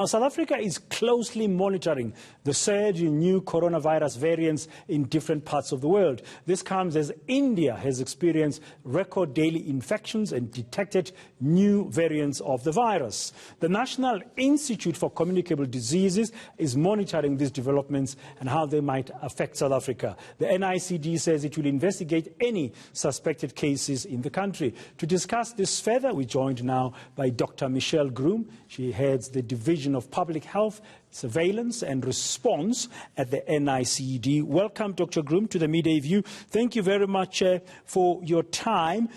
Now, South Africa is closely monitoring the surge in new coronavirus variants in different parts of the world. This comes as India has experienced record daily infections and detected new variants of the virus. The National Institute for Communicable Diseases is monitoring these developments and how they might affect South Africa. The NICD says it will investigate any suspected cases in the country. To discuss this further, we're joined now by Dr. Michelle Groom. She heads the Division of Public Health, Surveillance and Response at the NICD. Welcome, Dr. Groom, to the Midday View. Thank you very much for your time.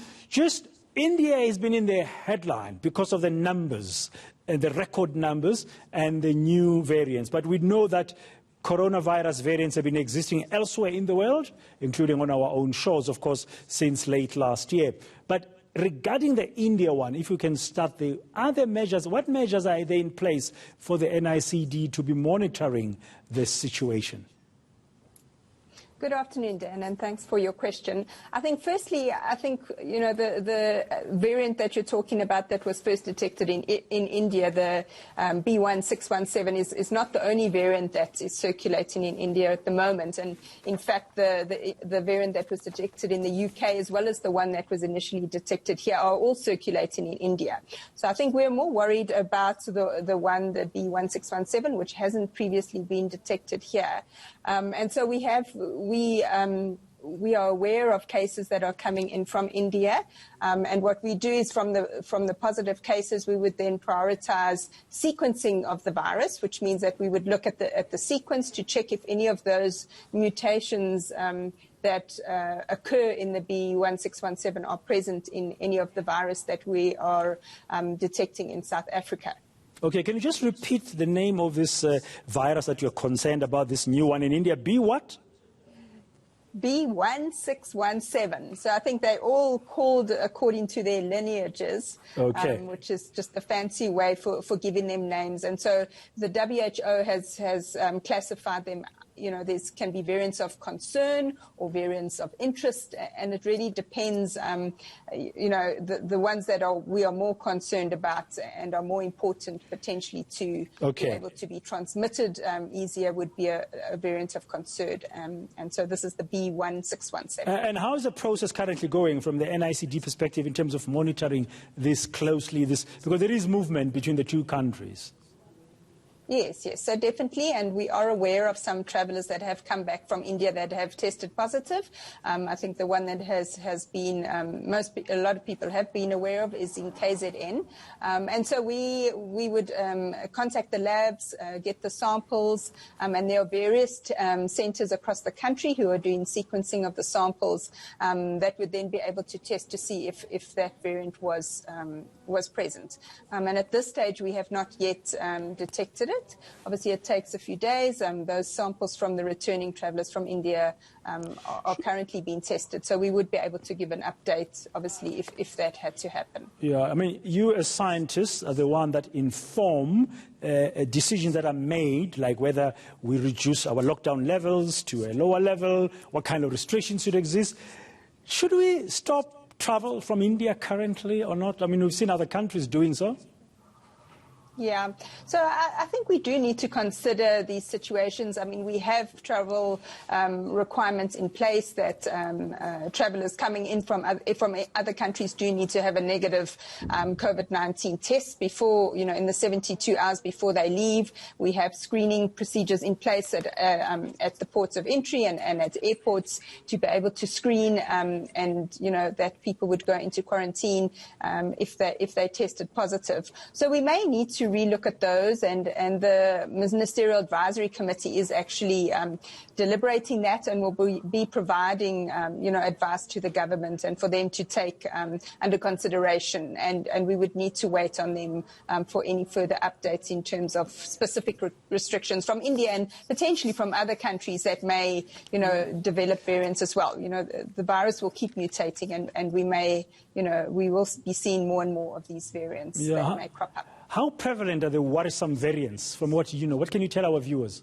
India has been in the headline because of the numbers, and the record numbers and the new variants. But we know that coronavirus variants have been existing elsewhere in the world, including on our own shores, of course, since late last year. But regarding the India one, if you can start there, other measures, what measures are there in place for the NICD to be monitoring this situation? Good afternoon, Dan, and thanks for your question. I think, firstly, the variant that you're talking about that was first detected in India, the B1617, is not the only variant that is circulating in India at the moment. And in fact, the variant that was detected in the UK, as well as the one that was initially detected here, are all circulating in India. So I think we're more worried about the B1617, which hasn't previously been detected here. And so we are aware of cases that are coming in from India, and what we do is from the positive cases, we would then prioritize sequencing of the virus, which means that we would look at the sequence to check if any of those mutations that occur in the B1617 are present in any of the virus that we are detecting in South Africa. Okay, can you just repeat the name of this virus that you're concerned about, this new one in India? B what? B1617. So I think they're all called according to their lineages, okay. Which is just a fancy way for giving them names. And so the WHO has classified them. You know, there can be variants of concern or variants of interest, and it really depends. The ones that we are more concerned about and are more important potentially to be able to be transmitted easier would be a variant of concern. And so this is the B1617. And how is the process currently going from the NICD perspective in terms of monitoring this closely? Because there is movement between the two countries. Yes, so definitely, and we are aware of some travellers that have come back from India that have tested positive. I think the one that has been a lot of people have been aware of is in KZN, and so we would contact the labs, get the samples, and there are various centres across the country who are doing sequencing of the samples that would then be able to test to see if that variant was present. And at this stage, we have not yet detected it. Obviously, it takes a few days. Those samples from the returning travellers from India are currently being tested. So we would be able to give an update, obviously, if that had to happen. Yeah, I mean, you as scientists are the one that inform decisions that are made, like whether we reduce our lockdown levels to a lower level, what kind of restrictions should exist. Should we stop travel from India currently or not? I mean, we've seen other countries doing so. Yeah, so I think we do need to consider these situations. I mean, we have travel requirements in place that travellers coming in from other countries do need to have a negative COVID-19 test before, in the 72 hours before they leave. We have screening procedures in place at the ports of entry and at airports to be able to screen and that people would go into quarantine if they tested positive. So we may need to relook at those, and the Ministerial Advisory Committee is actually deliberating that and will be providing advice to the government and for them to take under consideration, and we would need to wait on them for any further updates in terms of specific restrictions from India and potentially from other countries that may develop variants as well. The virus will keep mutating, and we will be seeing more and more of these variants that may crop up. How prevalent are the worrisome variants from what you know? What can you tell our viewers?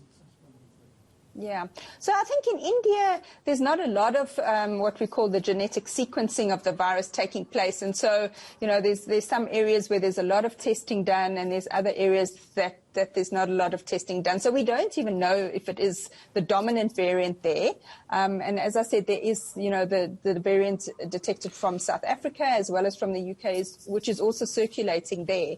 Yeah. So I think in India, there's not a lot of what we call the genetic sequencing of the virus taking place. And so, you know, there's some areas where there's a lot of testing done, and there's other areas that there's not a lot of testing done. So we don't even know if it is the dominant variant there. And as I said, there is, the variant detected from South Africa as well as from the UK, which is also circulating there.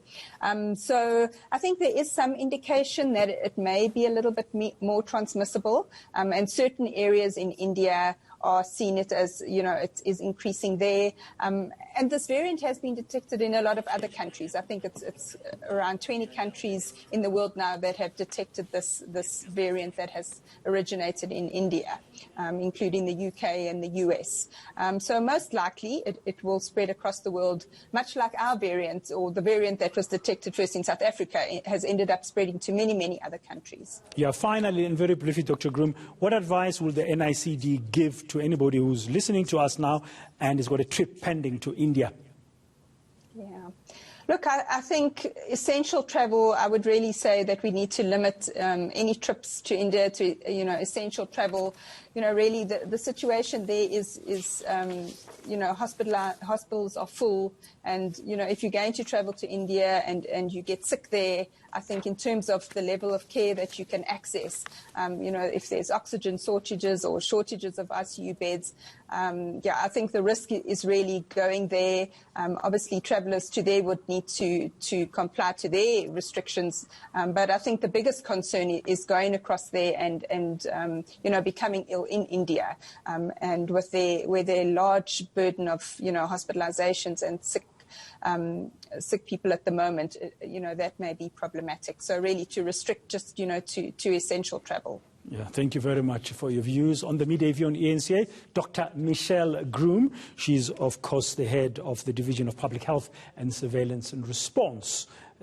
So I think there is some indication that it may be a little bit more transmissible. And certain areas in India are seeing it as, it is increasing there. And this variant has been detected in a lot of other countries. I think it's around 20 countries in the world now that have detected this variant that has originated in India, including the UK and the US. So most likely it will spread across the world, much like our variant, or the variant that was detected first in South Africa. It has ended up spreading to many, many other countries. Yeah, finally, and very briefly, Dr. Groom, what advice will the NICD give to anybody who's listening to us now and has got a trip pending to India? Yeah. Look, I think essential travel, I would really say that we need to limit any trips to India to, essential travel. Really the situation there is hospitals are full. And, if you're going to travel to India and you get sick there, I think in terms of the level of care that you can access, if there's oxygen shortages or shortages of ICU beds, I think the risk is really going there. Obviously, travelers to there would need to comply to their restrictions. But I think the biggest concern is going across there and becoming ill in India, and with their large burden of, hospitalizations and sick people at the moment, that may be problematic. So really to restrict just, to essential travel. Yeah, thank you very much for your views on the midday view on eNCA. Dr. Michelle Groom, she's, of course, the head of the Division of Public Health and Surveillance and Response